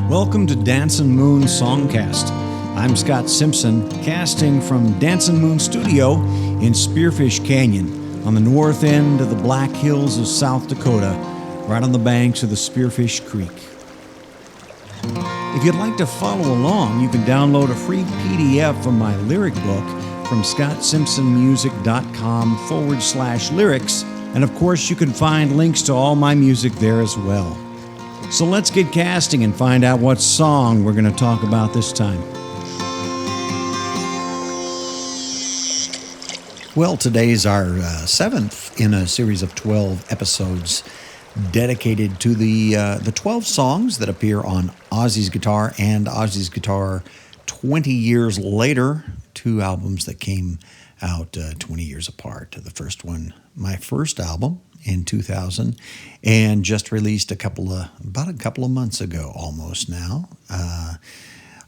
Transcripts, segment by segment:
Welcome to Dancin Moon Songcast. I'm Scott Simpson, casting from Dancin Moon Studio in Spearfish Canyon on the north end of the Black Hills of South Dakota, right on the banks of the Spearfish Creek. If you'd like to follow along, you can download a free PDF from my lyric book from scottsimpsonmusic.com/lyrics, and of course you can find links to all my music there as well. So let's get casting and find out what song we're going to talk about this time. Well, today's our seventh in a series of 12 episodes dedicated to the 12 songs that appear on Ozzie's Guitar and Ozzie's Guitar 20 years later, two albums that came out 20 years apart. The first one, my first album in 2000, and just released about a couple of months ago, almost now,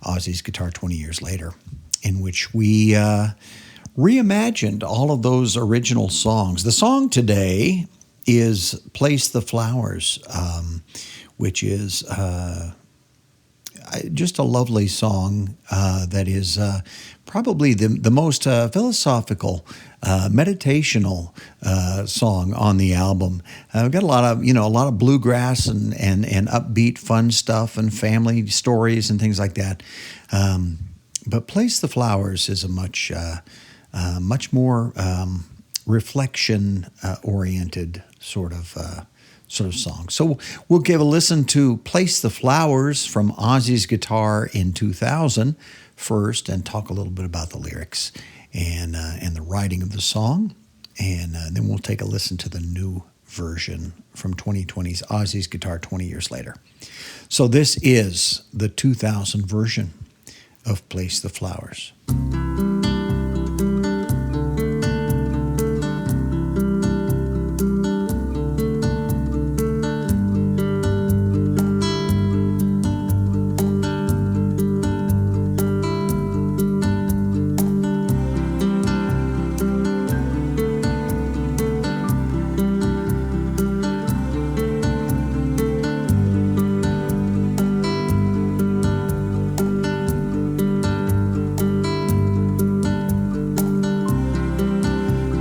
Ozzie's Guitar 20 years later, in which we reimagined all of those original songs. The song today is Place the Flowers, which is just a lovely song that is probably the most philosophical, meditational song on the album. We've got a lot of bluegrass and upbeat, fun stuff and family stories and things like that. But Place the Flowers is a much more reflection oriented sort of song. So we'll give a listen to Place the Flowers from Ozzie's Guitar in 2000 first, and talk a little bit about the lyrics and the writing of the song, and then we'll take a listen to the new version from 2020's Ozzie's Guitar 20 years later. So this is the 2000 version of Place the Flowers.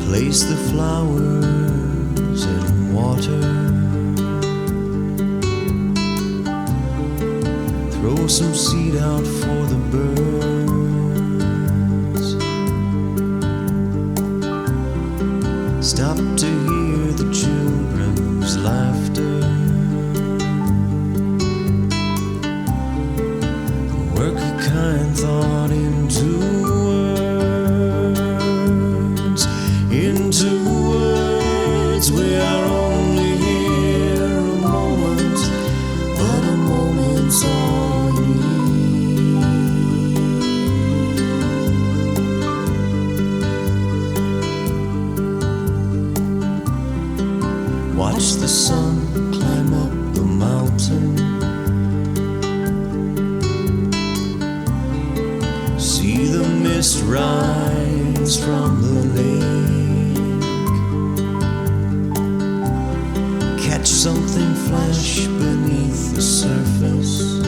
Place the flowers in water, throw some seed out for the birds, stop to hear the children's laughter, work a kind thought into words. We are only here a moment, but a moment's all we need. Watch the sun climb up the mountain, see the mist rise from the lake, catch something flash beneath the surface,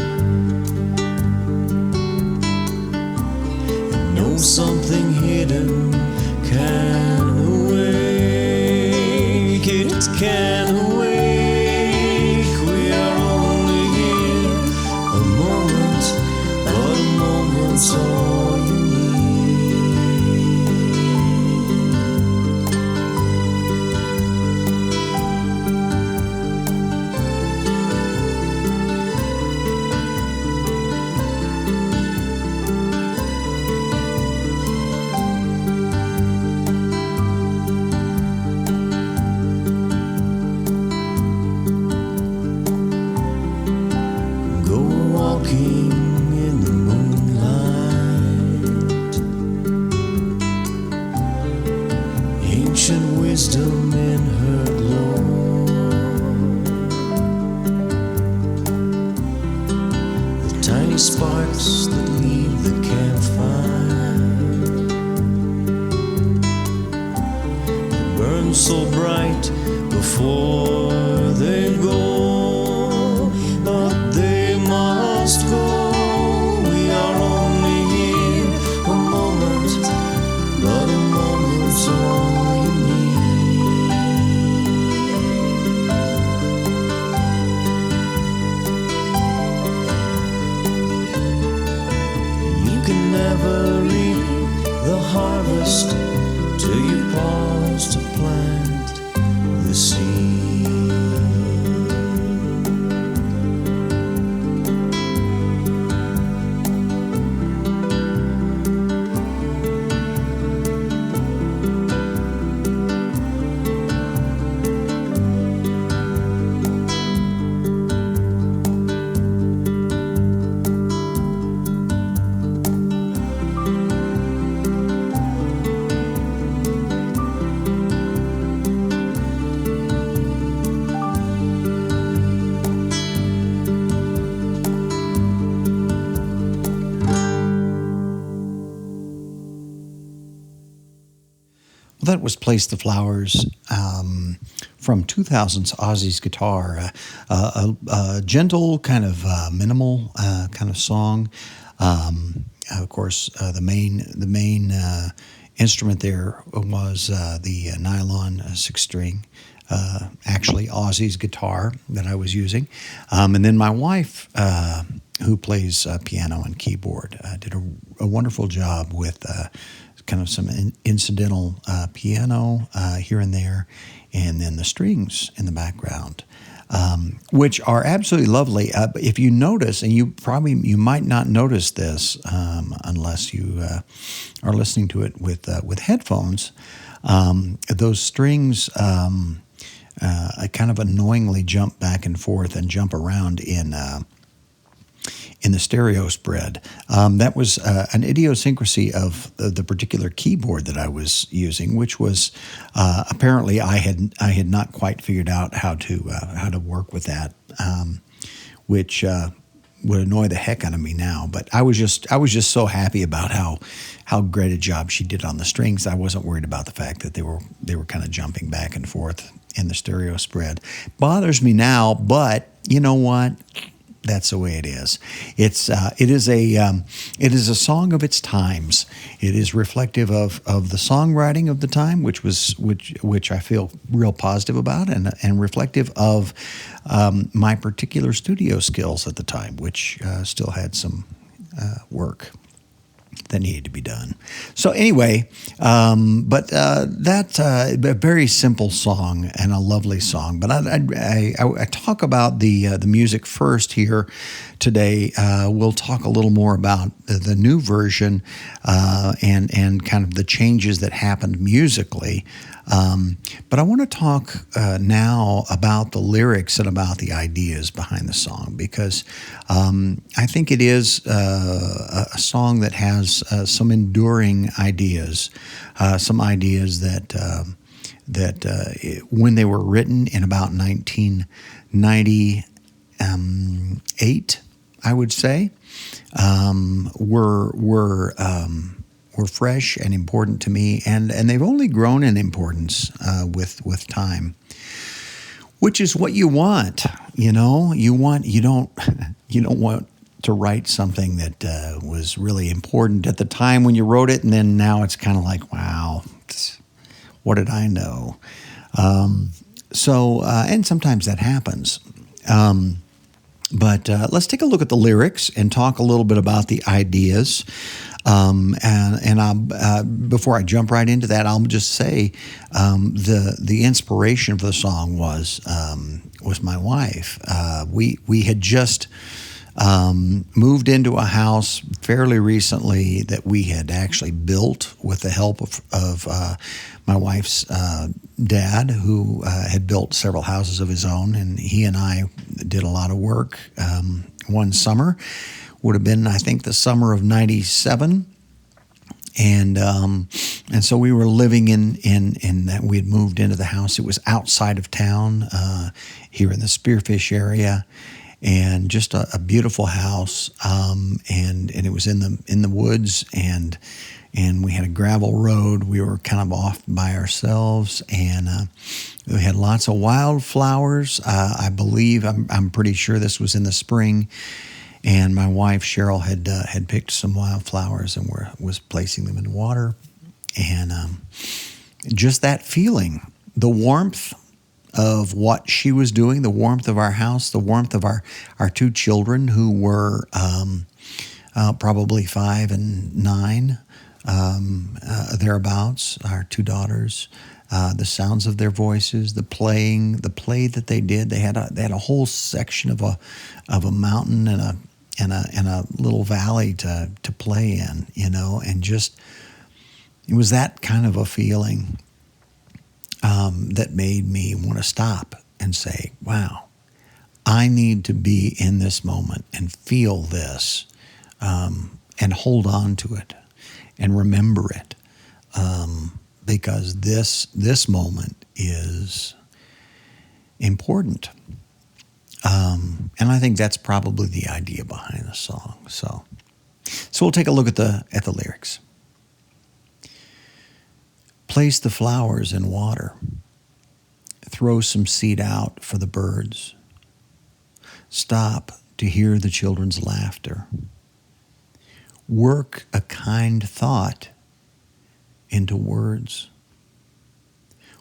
and know something hidden can awake. It can awake. We are only here a moment, but a moment's all you need. In the moonlight, ancient wisdom in her glow, the tiny sparks that leave the campfire, they burn so bright before they go, but they must go. that was Place the Flowers from 2000's Ozzie's Guitar, a gentle kind of minimal kind of song. Of course, the main instrument there was the nylon six string. Actually, Ozzie's guitar that I was using, and then my wife, who plays piano and keyboard, did a wonderful job with kind of some incidental piano here and there, and then the strings in the background, which are absolutely lovely. If you notice, and you might not notice this unless you are listening to it with headphones, those strings kind of annoyingly jump back and forth and jump around in the stereo spread. That was an idiosyncrasy of the particular keyboard that I was using, which was apparently I had not quite figured out how to work with that, which would annoy the heck out of me now. But I was just so happy about how great a job she did on the strings. I wasn't worried about the fact that they were kind of jumping back and forth in the stereo spread. Bothers me now, but you know what? That's the way it is. It is a song of its times. It is reflective of the songwriting of the time, which I feel real positive about, and reflective of my particular studio skills at the time, which still had some work that needed to be done. So anyway, that's a very simple song and a lovely song. But I talk about the music first here today. We'll talk a little more about the new version and kind of the changes that happened musically. But I want to talk now about the lyrics and about the ideas behind the song, because I think it is a song that has some enduring ideas, some ideas that when they were written in about 1998, I would say, were fresh and important to me, and they've only grown in importance with time, which is what you want. You don't want to write something that was really important at the time when you wrote it, and then now it's kind of like, wow, what did I know? And sometimes that happens. But let's take a look at the lyrics and talk a little bit about the ideas. Before I jump right into that, I'll just say the inspiration for the song was my wife. We had just moved into a house fairly recently that we had actually built with the help of my wife's dad, who had built several houses of his own, and he and I did a lot of work. One summer would have been, I think, the summer of '97, and so we were living in that. We had moved into the house. It was outside of town, here in the Spearfish area. And just a beautiful house, and it was in the woods, and we had a gravel road. We were kind of off by ourselves, and we had lots of wildflowers. I believe I'm pretty sure this was in the spring, and my wife Cheryl had picked some wildflowers and was placing them in water, and just that feeling, the warmth of what she was doing, the warmth of our house, the warmth of our two children, who were probably 5 and 9, thereabouts, our two daughters, the sounds of their voices, the play that they did. They had a whole section of a mountain and a little valley to play in, and just, it was that kind of a feeling that made me want to stop and say, wow, I need to be in this moment and feel this, and hold on to it and remember it, because this moment is important. And I think that's probably the idea behind the song. So we'll take a look at the lyrics. Place the flowers in water. Throw some seed out for the birds. Stop to hear the children's laughter. Work a kind thought into words.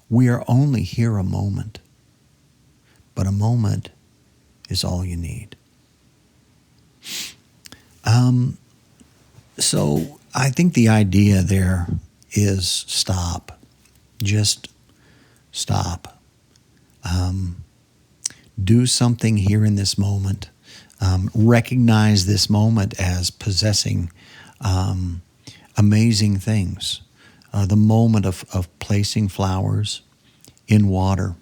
We are only here a moment, but a moment is all you need. So I think the idea there is stop. Just stop. Do something here in this moment. Recognize this moment as possessing amazing things. The moment of placing flowers in water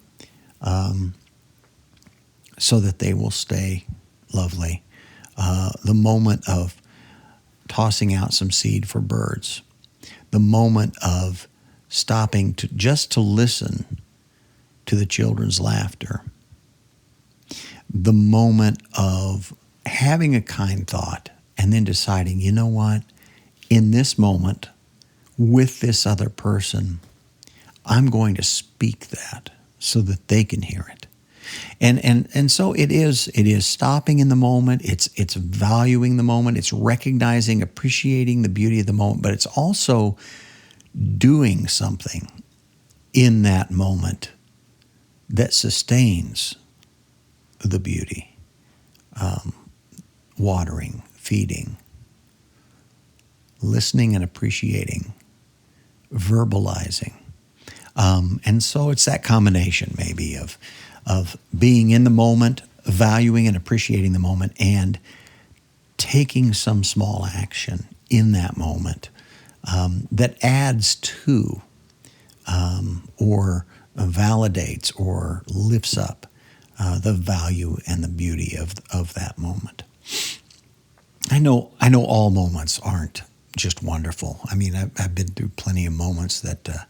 so that they will stay lovely. The moment of tossing out some seed for birds. The moment of stopping to listen to the children's laughter. The moment of having a kind thought and then deciding, you know what, in this moment, with this other person, I'm going to speak that so that they can hear it. And so it is stopping in the moment, it's valuing the moment, it's recognizing, appreciating the beauty of the moment, but it's also doing something in that moment that sustains the beauty. Watering, feeding, listening and appreciating, verbalizing. And so it's that combination maybe of being in the moment, valuing and appreciating the moment, and taking some small action in that moment that adds to or validates or lifts up the value and the beauty of that moment. I know all moments aren't just wonderful. I mean, I've been through plenty of moments that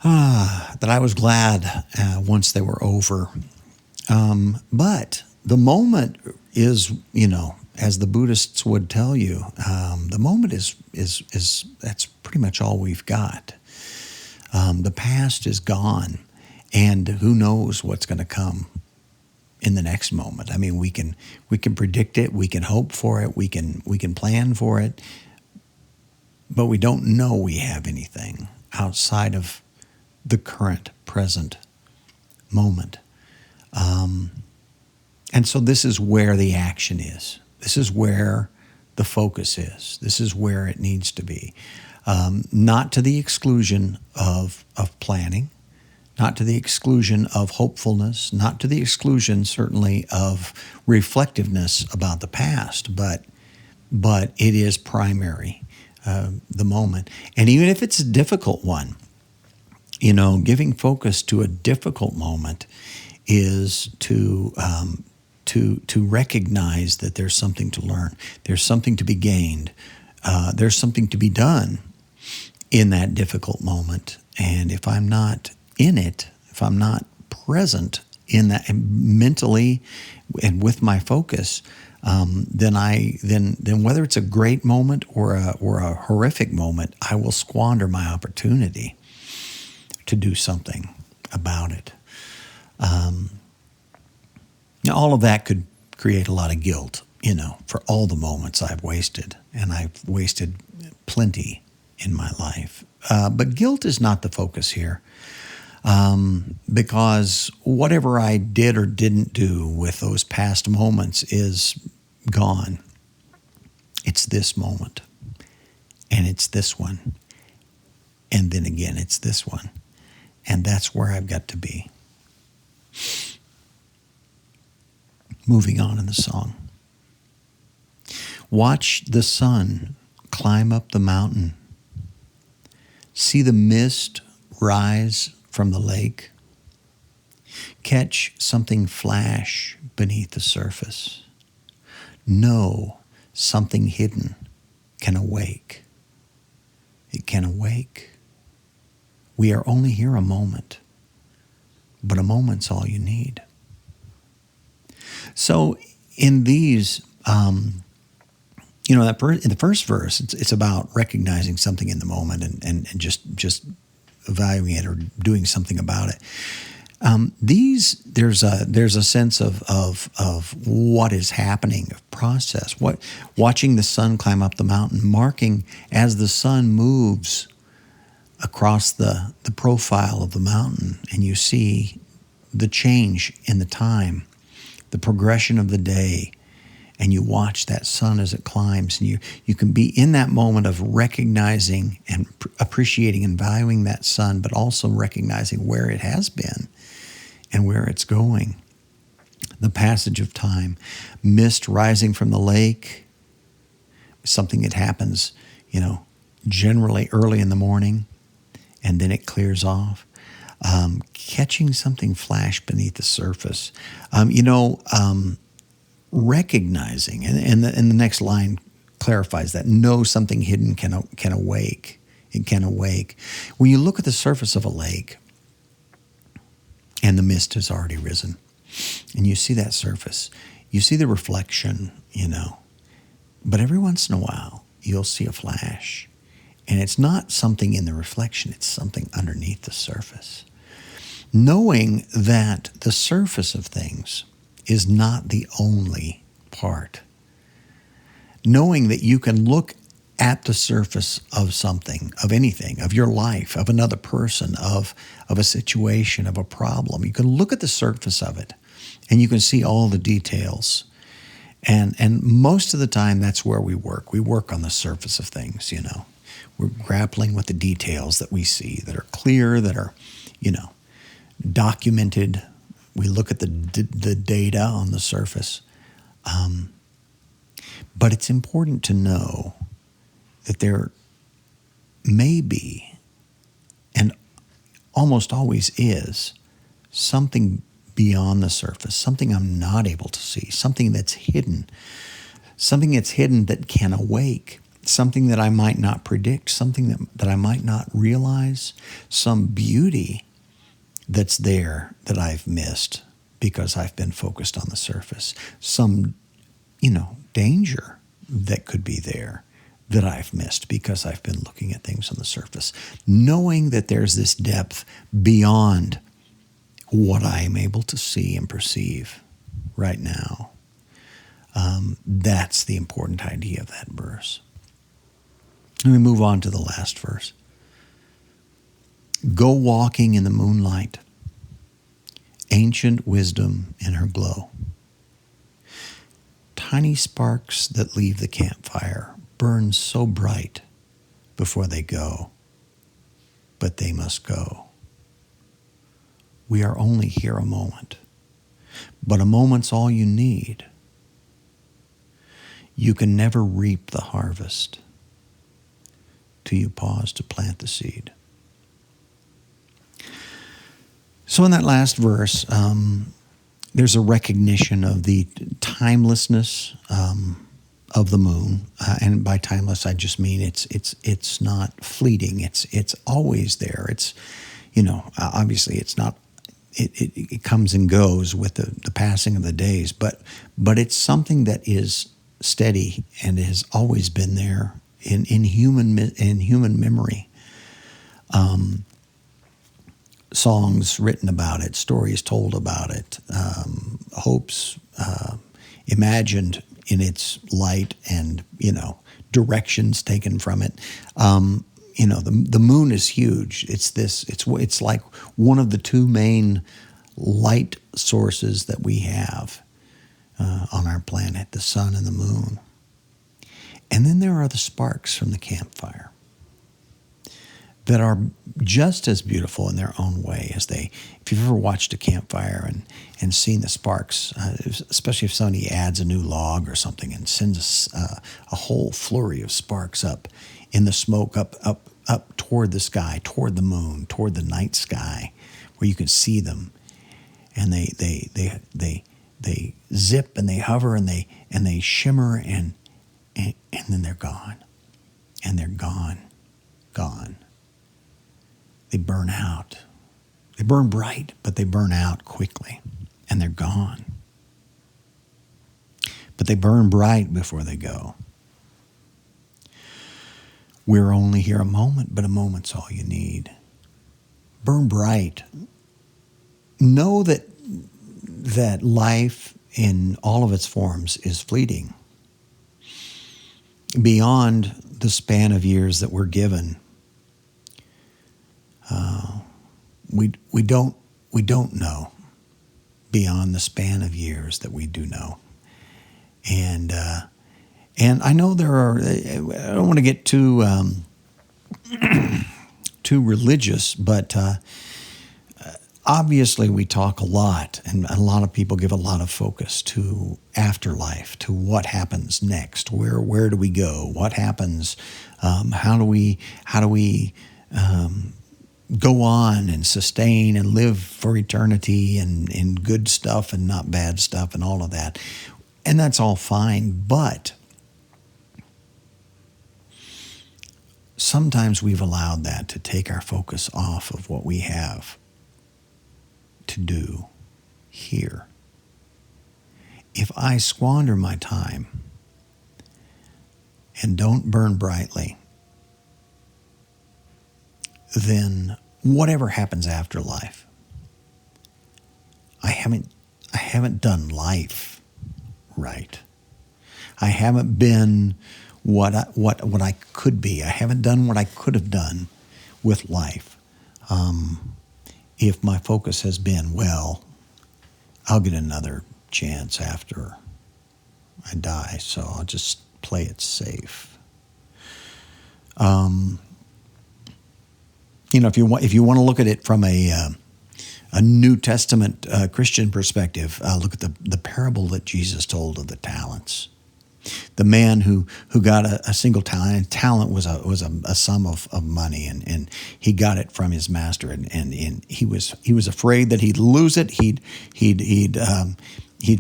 I was glad once they were over. But the moment is, as the Buddhists would tell you, the moment is that's pretty much all we've got. The past is gone, and who knows what's going to come in the next moment. I mean, we can predict it, we can hope for it, we can plan for it, but we don't know we have anything outside of the current present moment. And so this is where the action is. This is where the focus is. This is where it needs to be. Not to the exclusion of planning, not to the exclusion of hopefulness, not to the exclusion, certainly, of reflectiveness about the past, but it is primary, the moment. And even if it's a difficult one, giving focus to a difficult moment is to recognize that there's something to learn, there's something to be gained, there's something to be done in that difficult moment. And if I'm not in it, if I'm not present in that mentally and with my focus, then whether it's a great moment or a horrific moment, I will squander my opportunity to do something about it. Now, all of that could create a lot of guilt, for all the moments I've wasted, and I've wasted plenty in my life. But guilt is not the focus here, because whatever I did or didn't do with those past moments is gone. It's this moment, and it's this one, and then again it's this one, and that's where I've got to be. Moving on in the song. Watch the sun climb up the mountain. See the mist rise from the lake. Catch something flash beneath the surface. Know something hidden can awake. It can awake. We are only here a moment, but a moment's all you need. So in these in the first verse, it's about recognizing something in the moment and just evaluating it or doing something about it. There's a sense of what is happening, of process. Watching the sun climb up the mountain, marking as the sun moves across the profile of the mountain, and you see the change in the time, the progression of the day, and you watch that sun as it climbs, and you can be in that moment of recognizing and appreciating and valuing that sun, but also recognizing where it has been and where it's going. The passage of time, mist rising from the lake, something that happens, generally early in the morning, and then it clears off. Catching something flash beneath the surface. Recognizing, and the next line clarifies that, know something hidden can awake. It can awake. When you look at the surface of a lake, and the mist has already risen, and you see that surface, you see the reflection, but every once in a while, you'll see a flash, and it's not something in the reflection, it's something underneath the surface. Knowing that the surface of things is not the only part. Knowing that you can look at the surface of something, of anything, of your life, of another person, of a situation, of a problem. You can look at the surface of it and you can see all the details. And most of the time, that's where we work. We work on the surface of things, We're grappling with the details that we see, that are clear, that are, documented. We look at the data on the surface. But it's important to know that there may be, and almost always is, something beyond the surface, something I'm not able to see, something that's hidden that can awake, something that I might not predict, something that I might not realize, some beauty that's there that I've missed because I've been focused on the surface, some, danger that could be there that I've missed because I've been looking at things on the surface. Knowing that there's this depth beyond what I am able to see and perceive right now. That's the important idea of that verse. Let me move on to the last verse. Go walking in the moonlight, ancient wisdom in her glow. Tiny sparks that leave the campfire burn so bright before they go, but they must go. We are only here a moment, but a moment's all you need. You can never reap the harvest till you pause to plant the seed. So in that last verse, there's a recognition of the timelessness of the moon, and by timeless I just mean it's not fleeting. It's always there. It's obviously it's not. It comes and goes with the passing of the days, but it's something that is steady and has always been there in human memory. Songs written about it, stories told about it, hopes imagined in its light, and directions taken from it. The moon is huge. It's like one of the two main light sources that we have on our planet, the sun and the moon. And then there are the sparks from the campfire that are just as beautiful in their own way as if you've ever watched a campfire and seen the sparks, especially if somebody adds a new log or something and sends a whole flurry of sparks up in the smoke, up toward the sky, toward the moon, toward the night sky, where you can see them, and they zip and they hover and they shimmer and then they're gone, and they're gone. They burn out. They burn bright, but they burn out quickly, and they're gone. But they burn bright before they go. We're only here a moment, but a moment's all you need. Burn bright. Know that life in all of its forms is fleeting. Beyond the span of years that we're given, we don't know beyond the span of years that we do know, and I know there are. I don't want to get too too religious, but obviously we talk a lot, and a lot of people give a lot of focus to afterlife, to what happens next, where do we go, what happens, how do we go on and sustain and live for eternity, and in good stuff and not bad stuff and all of that. And that's all fine, but sometimes we've allowed that to take our focus off of what we have to do here. If I squander my time and don't burn brightly, then whatever happens after life, I haven't done life right. I haven't been what I could be. I haven't done what I could have done with life. If my focus has been, well, I'll get another chance after I die, so I'll just play it safe. If you want to look at it from a New Testament Christian perspective, look at the parable that Jesus told of the talents. The man who got a single talent, and talent was a sum of money, and he got it from his master, and he was afraid that he'd lose it. He'd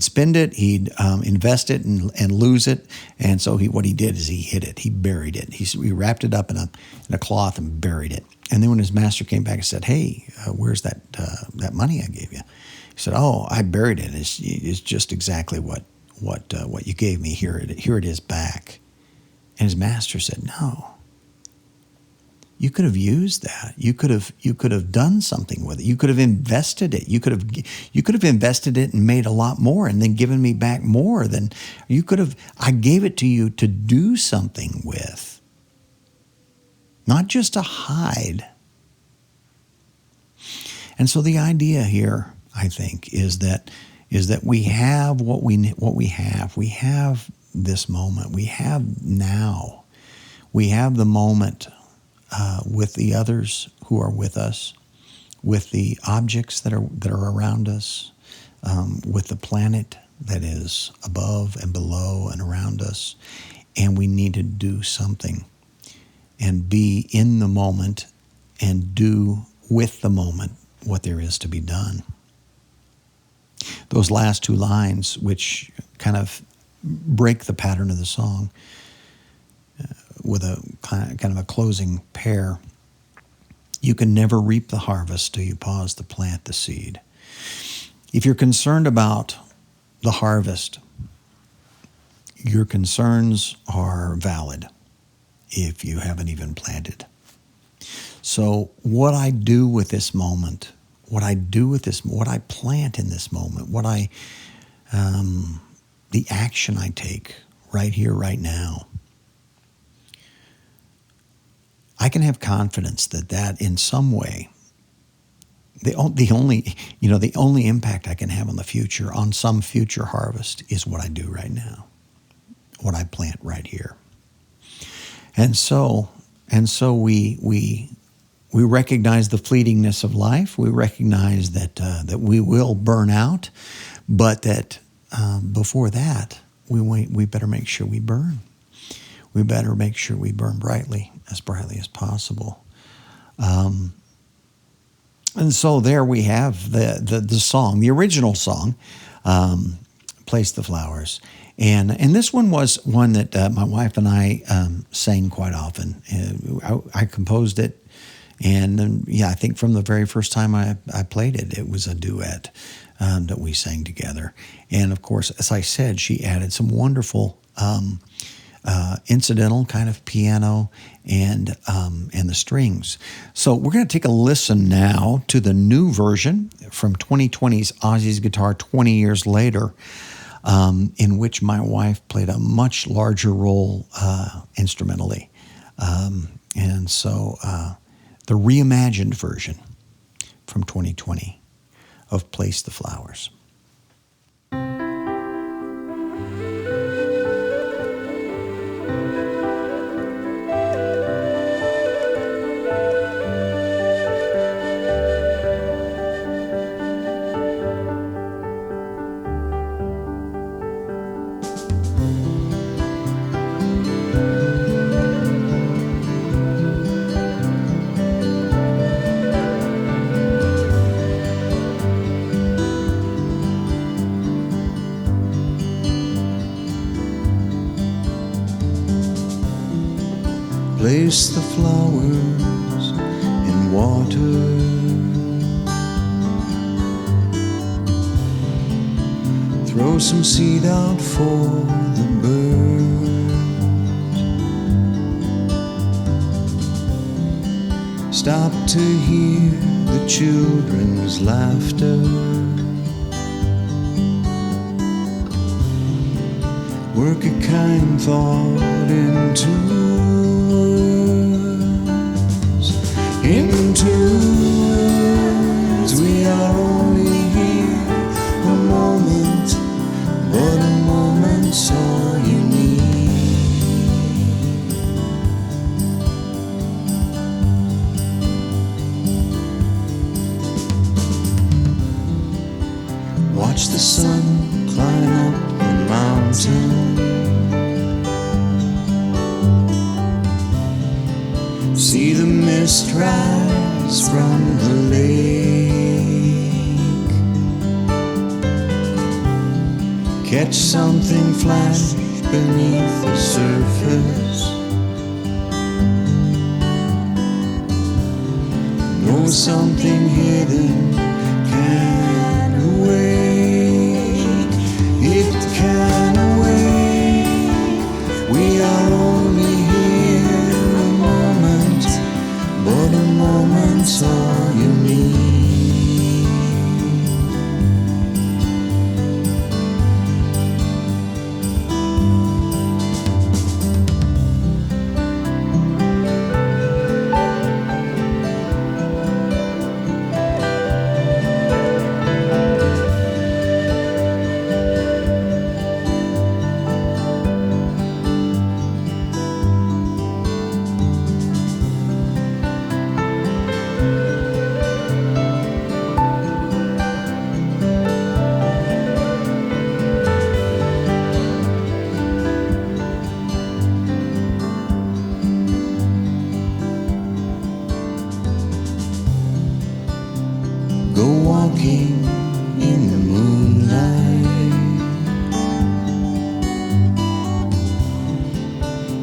spend it, he'd invest it and lose it, and so what he did is he hid it, he buried it, he wrapped it up in a cloth and buried it. And then when his master came back and said, "Hey, where's that money I gave you?" He said, "Oh, I buried it. It's just exactly what you gave me. Here it is back." And his master said, "No. You could have used that. You could have done something with it. You could have invested it. You could have invested it and made a lot more, and then given me back more than you could have. I gave it to you to do something with, not just to hide." And so the idea here, I think, is that we have what we have. We have this moment. We have now. We have the moment with the others who are with us, with the objects that are around us, with the planet that is above and below and around us, and we need to do something and be in the moment and do with the moment what there is to be done. Those last two lines, which kind of break the pattern of the song, with a kind of a closing pair. You can never reap the harvest till you pause to plant the seed. If you're concerned about the harvest, your concerns are valid if you haven't even planted. So what I do with this moment, what I plant in this moment, the action I take right here, right now, I can have confidence that in some way, the only impact I can have on the future, on some future harvest, is what I do right now, what I plant right here. And so we recognize the fleetingness of life. We recognize that we will burn out, but that before that, we better make sure we burn. We better make sure we burn brightly as possible. And so there we have the song, the original song, Place the Flowers. And this one was one that my wife and I sang quite often. I composed it, and I think from the very first time I played it, it was a duet that we sang together. And of course, as I said, she added some wonderful incidental kind of piano and the strings. So we're going to take a listen now to the new version from 2020's Ozzie's Guitar 20 years later, in which my wife played a much larger role instrumentally. And so the reimagined version from 2020 of Place the Flowers. Place the flowers in water, throw some seed out for the birds. Stop to hear the children's laughter. Work a kind thought into words. We are only here a moment, but a moment's all you need. Watch the sun climb up the mountain, see the mist rise from the lake, catch something flash beneath the surface, know something hidden can awake, it can awake. We are only here a moment, but a moment's all you need. Go walking in the moonlight,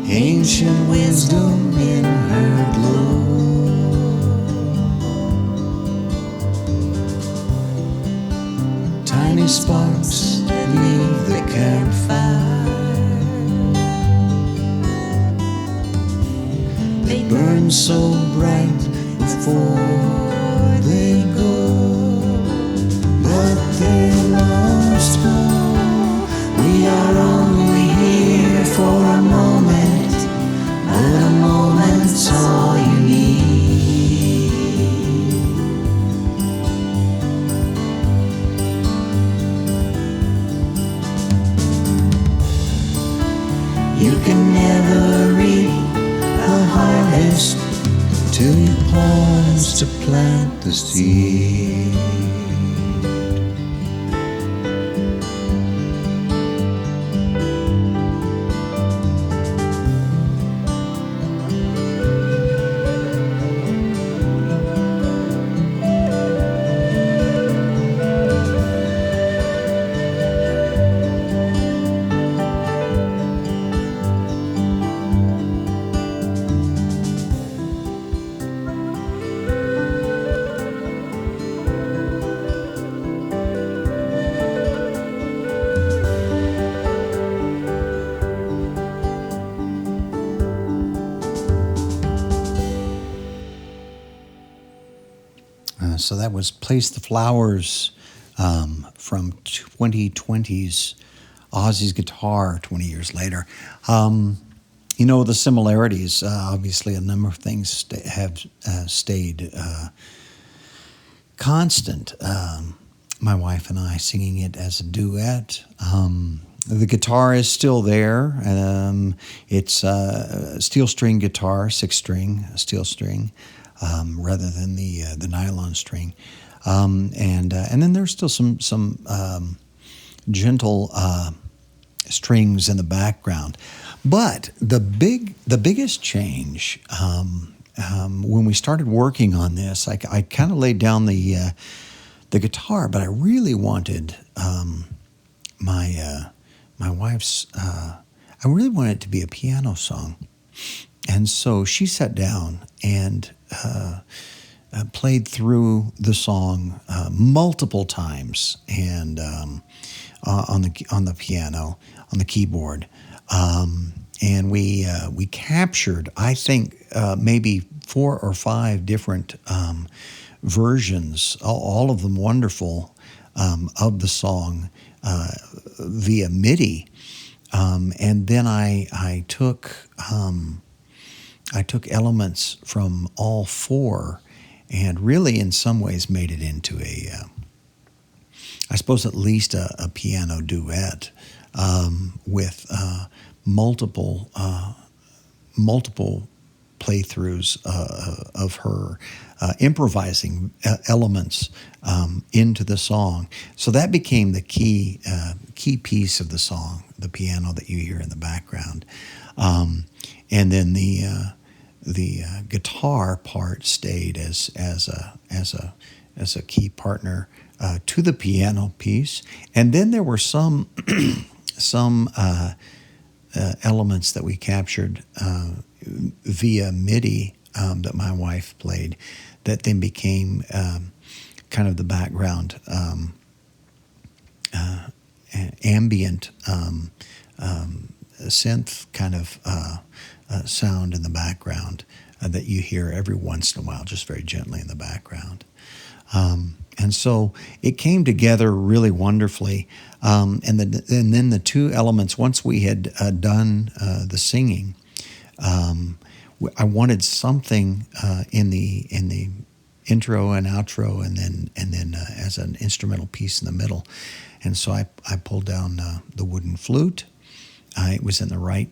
ancient wisdom in her glow, tiny sparks that leave the campfire, they burn so bright before they go. But they must go. We are only here for a moment, but a moment's all you need. You can never reap the harvest till you pause to plant the seed. So that was Place the Flowers from 2020's Ozzie's Guitar 20 years later. The similarities, obviously a number of things have stayed constant. My wife and I singing it as a duet. The guitar is still there. It's a steel string guitar, 6-string steel string, rather than the nylon string. And then there's still some gentle strings in the background. But the biggest change when we started working on this, I kind of laid down the guitar, but I really wanted my wife's. I really wanted it to be a piano song, and so she sat down and played through the song multiple times, and on the piano, on the keyboard, and we captured, I think, maybe 4 or 5 different versions, all of them wonderful, of the song via MIDI, and then I took elements from all 4, and really, in some ways, made it into I suppose at least a piano duet with multiple playthroughs of her improvising elements into the song. So that became the key piece of the song, the piano that you hear in the background, and then the guitar part stayed as a key partner to the piano piece. And then there were some elements that we captured via MIDI that my wife played, that then became kind of the background ambient synth kind of sound in the background that you hear every once in a while, just very gently in the background. And so it came together really wonderfully. And then the 2 elements, once we had done the singing, I wanted something in the intro and outro, and then as an instrumental piece in the middle. And so I pulled down the wooden flute. It was in the right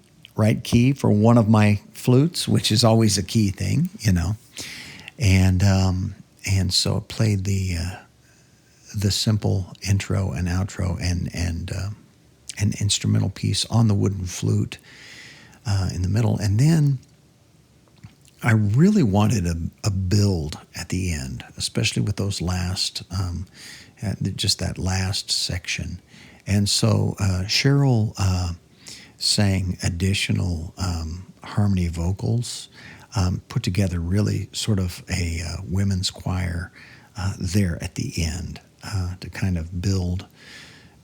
key for one of my flutes, which is always a key thing, and so it played the simple intro and outro and an instrumental piece on the wooden flute in the middle. And then I really wanted a build at the end, especially with those last, just that last section. And so Cheryl sang additional harmony vocals, put together really sort of a women's choir there at the end to kind of build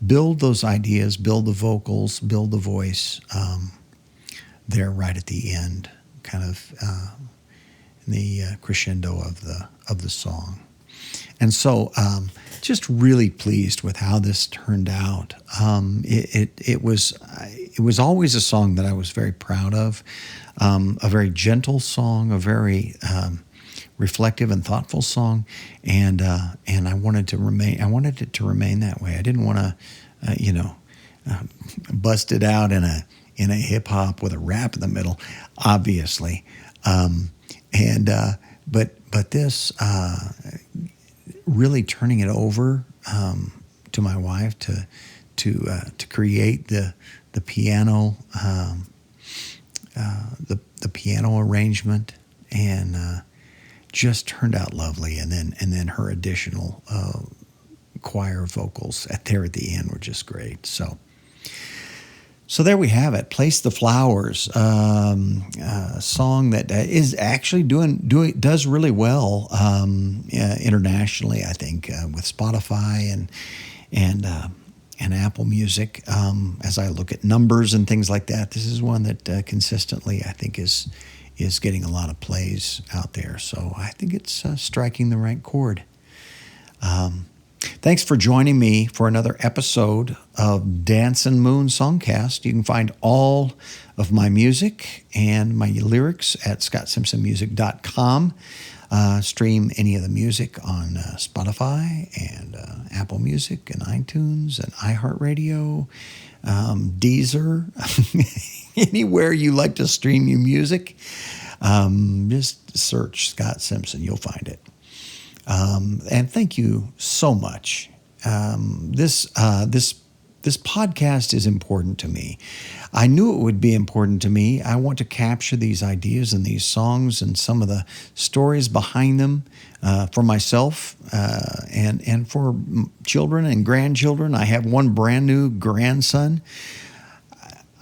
those ideas, build the vocals, build the voice there right at the end, kind of in the crescendo of the song. And so just really pleased with how this turned out. It was always a song that I was very proud of, a very gentle song, a very reflective and thoughtful song, and I wanted it to remain that way. I didn't want to, bust it out in a hip hop with a rap in the middle, obviously, but this really turning it over to my wife to create the piano the piano arrangement, and just turned out lovely. And then her additional choir vocals at the end were just great. So there we have it. Place the Flowers, a song that is actually does really well internationally, I think, with Spotify and Apple Music. As I look at numbers and things like that, this is one that consistently, I think, is getting a lot of plays out there. So I think it's striking the right chord. Thanks for joining me for another episode of Dancin Moon Songcast. You can find all of my music and my lyrics at scottsimpsonmusic.com. Stream any of the music on Spotify and Apple Music and iTunes and iHeartRadio, Deezer, anywhere you like to stream your music. Just search Scott Simpson. You'll find it. And thank you so much. This podcast is important to me. I knew it would be important to me. I want to capture these ideas and these songs and some of the stories behind them for myself and for children and grandchildren. I have one brand new grandson.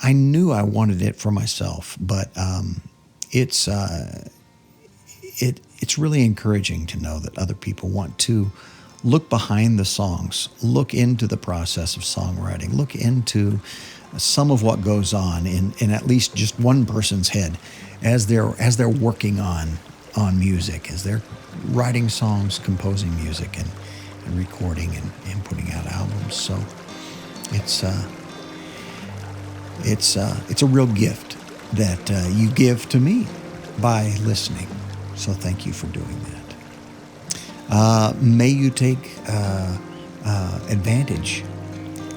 I knew I wanted it for myself, but it's really encouraging to know that other people want to look behind the songs, look into the process of songwriting, look into some of what goes on in at least just one person's head as they're working on music, as they're writing songs, composing music, and recording and putting out albums. So it's a real gift that you give to me by listening. So thank you for doing that. May you take advantage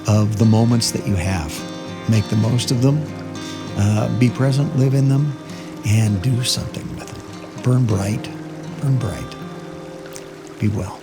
of the moments that you have. Make the most of them. Be present, live in them, and do something with them. Burn bright, burn bright. Be well.